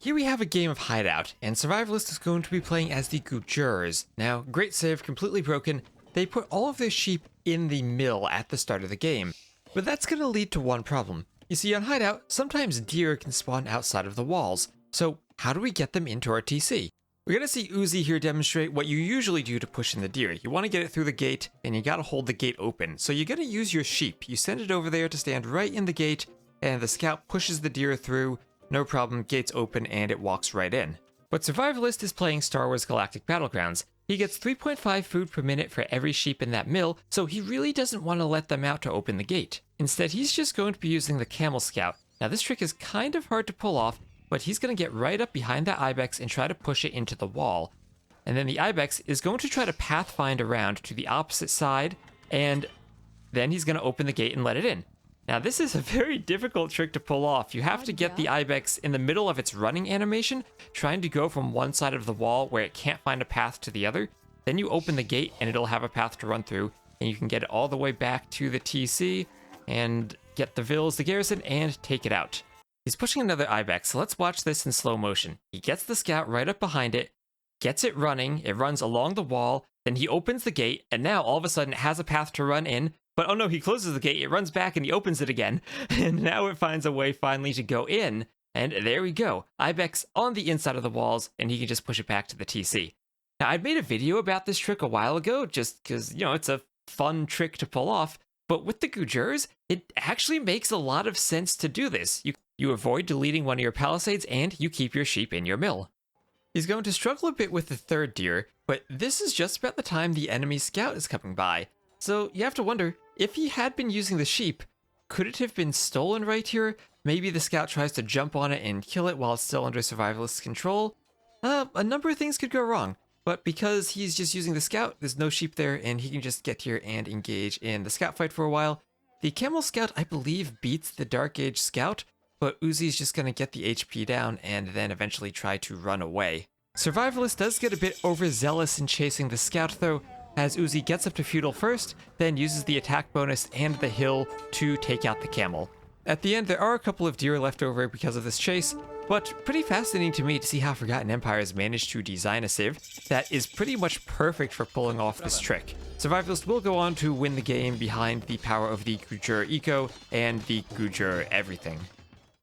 Here we have a game of Hideout, and Survivalist is going to be playing as the Gujurs. Now, great save, completely broken. They put all of their sheep in the mill at the start of the game, but that's going to lead to one problem. You see, on Hideout, sometimes deer can spawn outside of the walls, so how do we get them into our TC? We're going to see Uzi here demonstrate what you usually do to push in the deer. You want to get it through the gate, and you got to hold the gate open. So you're going to use your sheep. You send it over there to stand right in the gate, and the scout pushes the deer through. No problem, gate's open, and it walks right in. But Survivalist is playing Star Wars Galactic Battlegrounds. He gets 3.5 food per minute for every sheep in that mill, so he really doesn't want to let them out to open the gate. Instead, he's just going to be using the Camel Scout. Now this trick is kind of hard to pull off, but he's going to get right up behind that Ibex and try to push it into the wall. And then the Ibex is going to try to pathfind around to the opposite side, and then he's going to open the gate and let it in. Now this is a very difficult trick to pull off. You have to get the Ibex in the middle of its running animation, trying to go from one side of the wall where it can't find a path to the other. Then you open the gate and it'll have a path to run through, and you can get it all the way back to the TC and get the Vills, the garrison, and take it out. He's pushing another Ibex, so let's watch this in slow motion. He gets the scout right up behind it, gets it running, it runs along the wall, then he opens the gate, and now all of a sudden it has a path to run in. But oh no, he closes the gate, it runs back, and he opens it again. And now it finds a way finally to go in. And there we go. Ibex on the inside of the walls, and he can just push it back to the TC. Now, I'd made a video about this trick a while ago, just because, it's a fun trick to pull off. But with the Gujurs, it actually makes a lot of sense to do this. You avoid deleting one of your palisades, and you keep your sheep in your mill. He's going to struggle a bit with the third deer, but this is just about the time the enemy scout is coming by. So you have to wonder, if he had been using the sheep, could it have been stolen right here? Maybe the scout tries to jump on it and kill it while it's still under survivalist control? A number of things could go wrong, but because he's just using the scout, there's no sheep there, and he can just get here and engage in the scout fight for a while. The camel scout, I believe, beats the Dark Age scout, but Uzi's just going to get the HP down and then eventually try to run away. Survivalist does get a bit overzealous in chasing the scout though, as Uzi gets up to feudal first, then uses the attack bonus and the hill to take out the camel. At the end, there are a couple of deer left over because of this chase, but pretty fascinating to me to see how Forgotten Empires managed to design a civ that is pretty much perfect for pulling off this trick. Survivalist will go on to win the game behind the power of the Gujur Eco and the Gujur Everything.